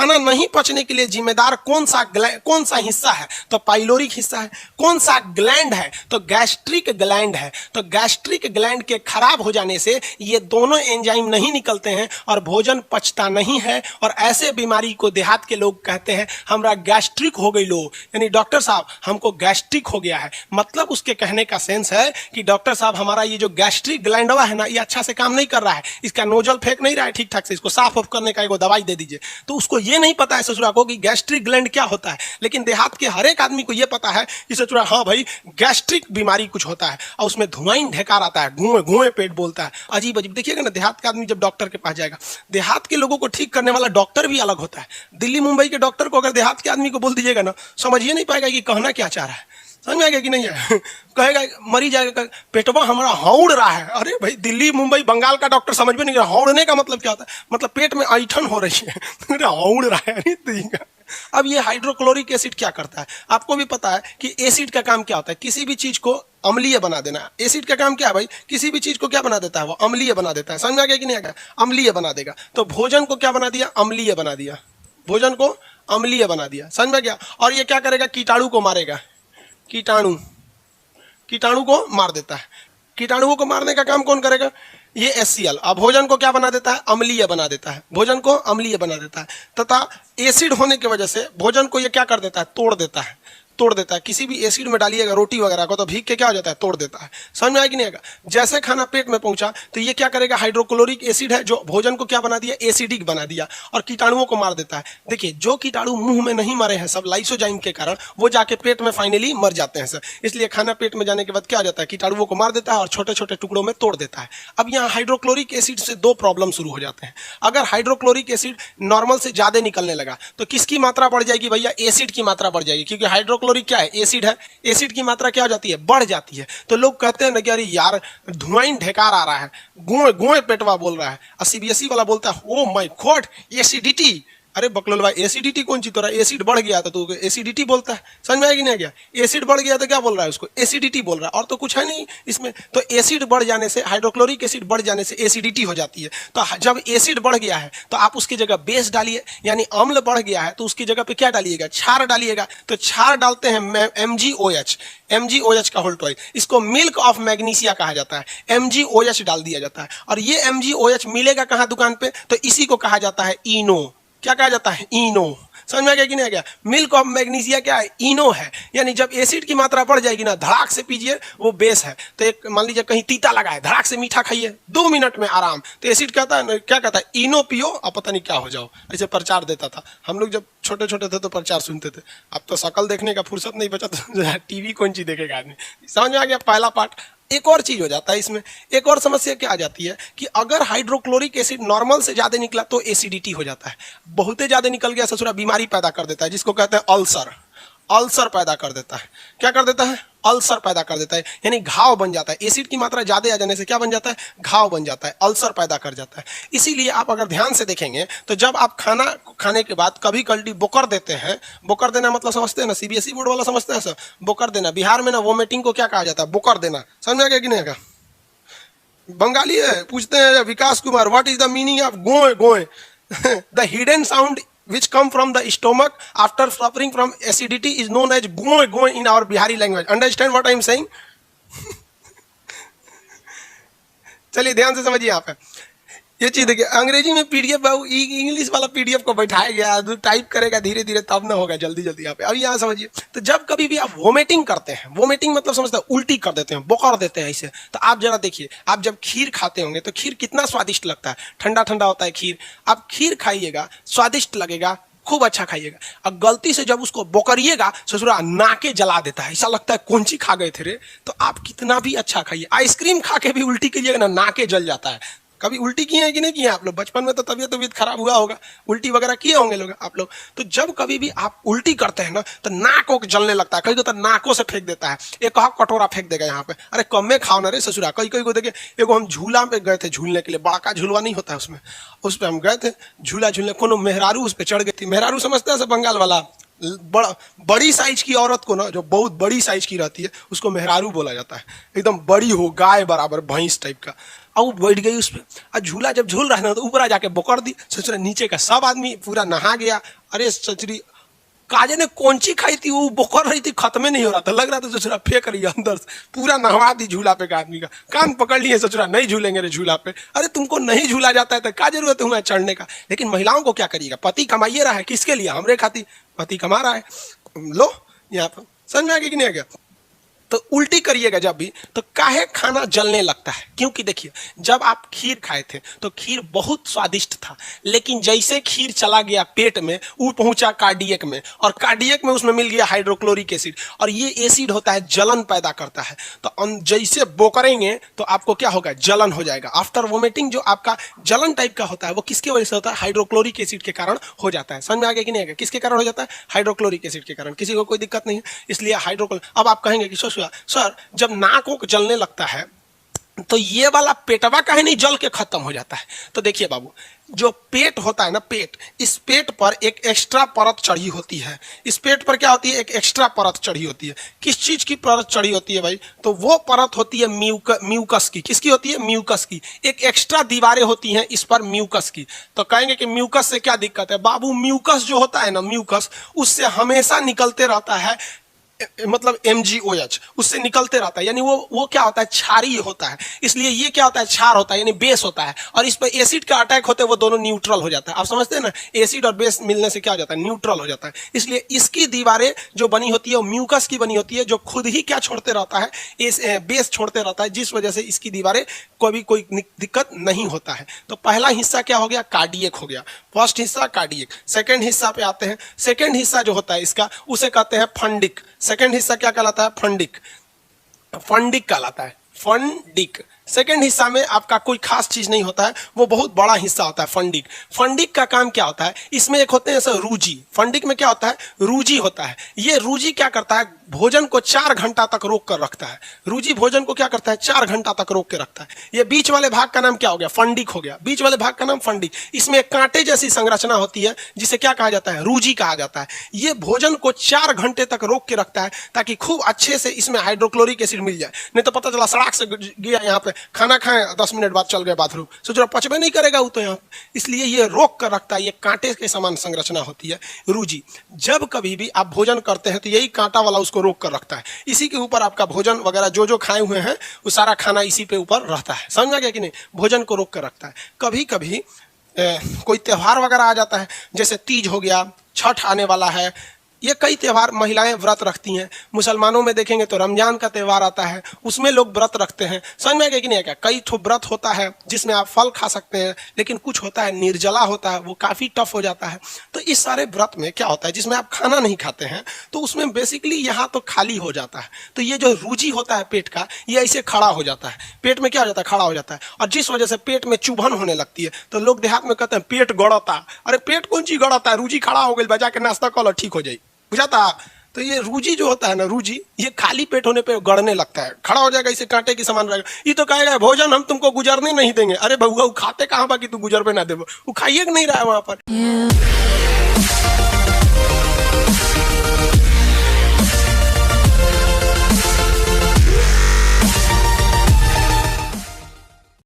खाना नहीं पचने के लिए जिम्मेदार कौन सा हिस्सा है? तो पाइलोरिक हिस्सा है। कौन सा ग्लैंड है? तो गैस्ट्रिक ग्लैंड है। तो गैस्ट्रिक ग्लैंड के खराब हो जाने से ये दोनों एंजाइम नहीं निकलते हैं और भोजन पचता नहीं है, और ऐसे बीमारी को देहात के लोग कहते हैं हमरा गैस्ट्रिक हो गई लो, यानी डॉक्टर साहब हमको गैस्ट्रिक हो गया है। मतलब उसके कहने का सेंस है कि डॉक्टर साहब हमारा ये जो गैस्ट्रिक ग्लैंड है ना, ये अच्छा से काम नहीं कर रहा है, इसका नोजल फेंक नहीं रहा है ठीक ठाक से, इसको साफ ऑफ करने का एगो दवाई दे दीजिए। तो उसको ये नहीं पता है ससुरा को कि गैस्ट्रिक ग्लैंड क्या होता है। लेकिन देहात के हर एक आदमी को ये पता है कि ससुरा हाँ भाई गैस्ट्रिक बीमारी कुछ होता है, और उसमें धुआं ढेकार आता है, घुए घुए पेट बोलता है, अजीब अजीब। देखिएगा ना, देहात का आदमी जब डॉक्टर के पास जाएगा, देहात के लोगों को ठीक करने वाला डॉक्टर भी अलग होता है। दिल्ली मुंबई के डॉक्टर को अगर देहात के आदमी को बोल दीजिएगा ना, समझिए नहीं पाएगा कि कहना क्या चाह रहा है। समझ में आएगा कि नहीं है? कहेगा मरी जाएगा, पेटवा हमारा हौड़ रहा है। अरे भाई दिल्ली मुंबई बंगाल का डॉक्टर समझ में नहीं रहा, हौड़ने का मतलब क्या होता है? मतलब पेट में ऐठन हो रही है, हौड़ रहा है। अब ये हाइड्रोक्लोरिक एसिड क्या करता है? आपको भी पता है कि एसिड का काम क्या होता है? किसी भी चीज को अम्लीय बना देना। एसिड का काम क्या है भाई? किसी भी चीज को क्या बना देता है? वो अम्लीय बना देता है। समझ में आ गया कि नहीं आ गया? अम्लीय बना देगा। तो भोजन को क्या बना दिया? अम्लीय बना दिया। भोजन को अम्लीय बना दिया। समझ में गया? और ये क्या करेगा? कीटाणु को मारेगा। कीटाणु को मार देता है। कीटाणुओं को मारने का काम कौन करेगा? ये HCl। अब भोजन को क्या बना देता है? अम्लीय बना देता है। भोजन को अम्लीय बना देता है, तथा एसिड होने की वजह से भोजन को ये क्या कर देता है? तोड़ देता है। किसी भी एसिड में डालिएगा रोटी वगैरह को, तो भीग के क्या हो जाता है? तोड़ देता है। समझ में आया कि नहीं आएगा? जैसे खाना पेट में पहुंचा तो ये क्या करेगा? हाइड्रोक्लोरिक एसिड है जो भोजन को क्या बना दिया? एसिडिक बना दिया, और कीटाणुओं को मार देता है। देखिए, जो कीटाणु मुंह में नहीं मरे हैं सब लाइसोजाइम के कारण, वो जाके पेट में फाइनली मर जाते हैं सर। इसलिए खाना पेट में जाने के बाद क्या हो जाता है? कीटाणुओं को मार देता है और छोटे छोटे टुकड़ों में तोड़ देता है। अब यहाँ हाइड्रोक्लोरिक एसिड से दो प्रॉब्लम शुरू हो जाते हैं। अगर हाइड्रोक्लोरिक एसिड नॉर्मल से ज्यादा निकलने लगा तो किसकी मात्रा बढ़ जाएगी भैया? एसिड की मात्रा बढ़ जाएगी, क्योंकि हाइड्रोक्लोरिक क्या है? एसिड है। एसिड की मात्रा क्या हो जाती है? बढ़ जाती है। तो लोग कहते हैं ना कि अरे यार धुआं ढेकार आ रहा है, गुए गुए पेटवा बोल रहा है, और CBSE वाला बोलता है ओ माय गॉड एसिडिटी। अरे बकलोल भाई, एसिडिटी कौन चीज? तो रहा एसिड बढ़ गया तो तू एसिडिटी बोलता है। समझ में आएगी नहीं गया? एसिड बढ़ गया तो क्या बोल रहा है? उसको एसिडिटी बोल रहा है, और तो कुछ है नहीं इसमें। तो एसिड बढ़ जाने से, हाइड्रोक्लोरिक एसिड बढ़ जाने से एसिडिटी हो जाती है। तो जब एसिड बढ़ गया है तो आप उसकी जगह बेस डालिए, यानी अम्ल बढ़ गया है तो उसकी जगह पे क्या डालिएगा? क्षार डालिएगा। तो क्षार डालते हैं MgOH का होल टॉइल। इसको मिल्क ऑफ मैग्नीशिया कहा जाता है। MgOH डाल दिया जाता है, और ये MgOH मिलेगा कहाँ? दुकान पे। तो इसी को कहा जाता है इनो। क्या कहा जाता है? इनो। समझ में आ गया कि नहीं आ गया? मिल्क ऑफ मैग्नीशिया क्या है? इनो है। यानी जब एसिड की मात्रा बढ़ जाएगी ना, धड़ाक से पीजिए, वो बेस है। तो एक मान लीजिए कहीं तीता लगा है, धड़ाक से मीठा खाइए, 2 मिनट में आराम। तो एसिड कहता है क्या कहता है? इनो पियो और पता नहीं क्या हो जाओ। ऐसे प्रचार देता था हम लोग जब छोटे छोटे थे, तो प्रचार सुनते थे। अब तो शकल देखने का फुर्सत नहीं बचा, तो टीवी कौन चीज देखेगा आदमी। समझ में आ गया? पहला पार्ट। एक और चीज हो जाता है इसमें, एक और समस्या क्या आ जाती है कि अगर हाइड्रोक्लोरिक एसिड नॉर्मल से ज्यादा निकला तो एसिडिटी हो जाता है। बहुत ज्यादा निकल गया ससुरा बीमारी पैदा कर देता है, जिसको कहते हैं अल्सर। अल्सर पैदा कर देता है। क्या कर देता है? अल्सर पैदा कर देता है, यानी घाव बन जाता है। एसिड की मात्रा ज्यादा आ जाने से क्या बन जाता है? घाव बन जाता है, अल्सर पैदा कर जाता है। इसीलिए आप अगर ध्यान से देखेंगे तो जब आप खाना खाने के बाद कभी कल्टी बोकर देते हैं, बोकर देना मतलब समझते हैं ना? CBSE बोर्ड वाला समझते हैं सर, बोकर देना। बिहार में ना वोमिटिंग को क्या कहा जाता है? बोकर देना। समझ में आ गया कि नहीं आएगा? बंगाली है, पूछते हैं Vikas Kumar, what is the meaning of गोए गोए? The hidden sound which come from the stomach after suffering from acidity is known as goe goe in our Bihari language. Understand what I am saying? चलिए ध्यान से समझिए। यहाँ पे ये चीज देखिए, अंग्रेजी में PDF, इंग्लिश वाला PDF को बैठाया गया, तो टाइप करेगा धीरे धीरे तब ना होगा जल्दी जल्दी। यहाँ पे अब यहाँ समझिए। तो जब कभी भी आप वोमिटिंग करते हैं, वोमिटिंग मतलब समझते हैं उल्टी कर देते हैं, बोकर देते हैं ऐसे, तो आप जरा देखिए, आप जब खीर खाते होंगे तो खीर कितना स्वादिष्ट लगता है, ठंडा ठंडा होता है खीर। आप खीर खाइएगा, स्वादिष्ट लगेगा, खूब अच्छा खाइएगा। अब गलती से जब उसको बोकरिएगा, ससुरा नाके जला देता है, ऐसा लगता है कौन सी खा गए थे रे। तो आप कितना भी अच्छा खाइए, आइसक्रीम खा के भी उल्टी कीजिएगा ना, नाके जल जाता है। कभी उल्टी किए हैं कि नहीं किए आप लोग? बचपन में तो तबीयत खराब हुआ होगा, उल्टी वगैरह किए होंगे लोग आप लोग। तो जब कभी भी आप उल्टी करते हैं ना, तो नाक को जलने लगता है, कई को तो नाकों से फेंक देता है, एक कटोरा फेंक देगा यहाँ पे। अरे कम में खाओ ना रे ससुरा। कई को देखे, एगो हम झूला में गए थे झूलने के लिए, बड़ा झूलवा नहीं होता है उसमें, उस पर हम गए थे झूला झूलने। कोनो मेहरारू उस पर चढ़ गई थी। मेहरारू समझते हैं बंगाल वाला, बड़ी साइज की औरत को ना, जो बहुत बड़ी साइज की रहती है, उसको मेहरारू बोला जाता है। एकदम बड़ी हो, गाय बराबर, भैंस टाइप का। अब वो बैठ गई उस पर, और झूला जब झूल रहा है ना, तो ऊपर आ जाके बोकर दी। ससुरा नीचे का सब आदमी पूरा नहा गया। अरे सचरी, काजे ने कौन सी खाई थी, वो बोकर रही थी, खत्म नहीं हो रहा था, लग रहा था ससुरा फेंक रही है अंदर से। पूरा नहवा दी झूला पे का आदमी का, कान पकड़ लिए ससुरा, नहीं झूलेंगे रे झूला पे। अरे तुमको नहीं झूला जाता है तो क्या जरूरत है तुम्हें चढ़ने का। लेकिन महिलाओं को क्या करिएगा, पति कमाइए रहा है, किसके लिए, हमरे खातिर पति कमा रहा है। लो यहाँ पर समझ में आ गया कि नहीं आ गया। तो उल्टी करिएगा जब भी, तो काहे खाना जलने लगता है, क्योंकि देखिए जब आप खीर खाए थे तो खीर बहुत स्वादिष्ट था, लेकिन जैसे खीर चला गया पेट में, वो पहुंचा कार्डियक में, और कार्डियक में उसमें मिल गया हाइड्रोक्लोरिक एसिड, और ये एसिड होता है जलन पैदा करता है। तो जैसे बोकरेंगे तो आपको क्या होगा, जलन हो जाएगा। आफ्टर वोमिटिंग जो आपका जलन टाइप का होता है वो किसकी वजह से होता है, हाइड्रोक्लोरिक एसिड के कारण हो जाता है। समझ में आ गया कि नहीं आ गया, किसके कारण हो जाता है, हाइड्रोक्लोरिक एसिड के कारण। किसी को कोई दिक्कत नहीं है, इसलिए हाइड्रोक्लोरिक। अब आप कहेंगे कि सर जब नाक को जलने लगता है तो ये वाला पेटवा काहे नहीं जल के खत्म हो जाता है। तो देखिए बाबू, जो पेट होता है ना, पेट, इस पेट पर एक एक्स्ट्रा परत चढ़ी होती है। इस पेट पर क्या होती है, एक एक्स्ट्रा परत चढ़ी होती है। किस चीज की परत चढ़ी होती है भाई, तो वो परत होती है म्यूकस की। किसकी होती है, म्यूकस की। एक एक्स्ट्रा दीवारें होती हैं इस पर म्यूकस की। तो कहेंगे कि म्यूकस से क्या दिक्कत है, बाबू म्यूकस जो होता है ना, म्यूकस उससे हमेशा निकलते रहता है, मतलब MgOH उससे निकलते रहता है, यानी वो क्या होता है, क्षारीय होता है। इसलिए ये क्या होता है, क्षार होता है, यानी बेस होता है, और इस पर एसिड का अटैक होते हैं, वो दोनों न्यूट्रल हो जाता है। आप समझते हैं ना, एसिड और बेस मिलने से क्या हो जाता है, न्यूट्रल हो जाता है। इसलिए इसकी दीवारें जो बनी होती है वो म्यूकस की बनी होती है, जो खुद ही क्या छोड़ते रहता है, बेस छोड़ते रहता है, जिस वजह से इसकी दीवारें कोई दिक्कत नहीं होता है। तो पहला हिस्सा क्या हो गया, कार्डियक हो गया। फर्स्ट हिस्सा कार्डियक। सेकेंड हिस्सा पे आते हैं। सेकेंड हिस्सा जो होता है इसका, उसे कहते हैं फंडिक। सेकेंड हिस्सा क्या कहलाता है, फंडिक। फंडिक कहलाता है, फंडिक। सेकेंड हिस्सा में आपका कोई खास चीज नहीं होता है, वो बहुत बड़ा हिस्सा होता है फंडिक। फंडिक का काम क्या होता है, इसमें एक होते हैं सर रूजी। फंडिक में क्या होता है, रूजी होता है। ये रूजी क्या करता है, भोजन को 4 घंटा तक रोक कर रखता है। रूजी भोजन को क्या करता है, 4 घंटा तक रोक के रखता है। ये बीच वाले भाग का नाम क्या हो गया, फंडिक हो गया। बीच वाले भाग का नाम फंडिक। इसमें एक कांटे जैसी संरचना होती है जिसे क्या कहा जाता है, रूजी कहा जाता है। ये भोजन को 4 घंटे तक रोक के रखता है, ताकि खूब अच्छे से इसमें हाइड्रोक्लोरिक एसिड मिल जाए। नहीं तो पता चला सड़क से गया यहाँ पे, खाना खाएं 10 मिनट बाद चल गए बाथरूम, सोच रहा पचबे नहीं करेगा वो तो यहाँ। इसलिए ये रोक कर रखता है। ये कांटे के समान संरचना होती है रूजी। जब कभी भी आप भोजन करते हैं तो यही कांटा वाला उसको रोक कर रखता है। इसी के ऊपर आपका भोजन वगैरह जो खाए हुए हैं वो सारा खाना इसी पे ऊपर रहता है। समझ आ गया कि नहीं, भोजन को रोक कर रखता है। कभी कभी कोई त्योहार वगैरह आ जाता है, जैसे तीज हो गया, छठ आने वाला है, ये कई त्यौहार महिलाएं व्रत रखती हैं। मुसलमानों में देखेंगे तो रमजान का त्यौहार आता है, उसमें लोग व्रत रखते हैं। समझ में आ गया कि नहीं? क्या कई ठो व्रत होता है जिसमें आप फल खा सकते हैं, लेकिन कुछ होता है निर्जला होता है, वो काफ़ी टफ हो जाता है। तो इस सारे व्रत में क्या होता है, जिसमें आप खाना नहीं खाते हैं, तो उसमें बेसिकली यहाँ तो खाली हो जाता है। तो ये जो रूजी होता है पेट का, ये ऐसे खड़ा हो जाता है। पेट में क्या हो जाता है, खड़ा हो जाता है, और जिस वजह से पेट में चुभन होने लगती है। तो लोग देहात में कहते हैं पेट गड़ता। अरे पेट कौन चीज गड़ता है, रूजी खड़ा हो गई, बजा के नाश्ता कर लो ठीक हो जाए, बुझाता। तो ये रूजी जो होता है ना, रूजी, ये खाली पेट होने पे गड़ने लगता है, खड़ा हो जाएगा, इसे कांटे की समान रहेगा। ये तो कहेगा भोजन हम तुमको गुजरने नहीं देंगे। अरे बउआ, वो खाते कहाँ बाकी तू गुजर पे ना दे, वो खाइए नहीं रहा है वहां पर।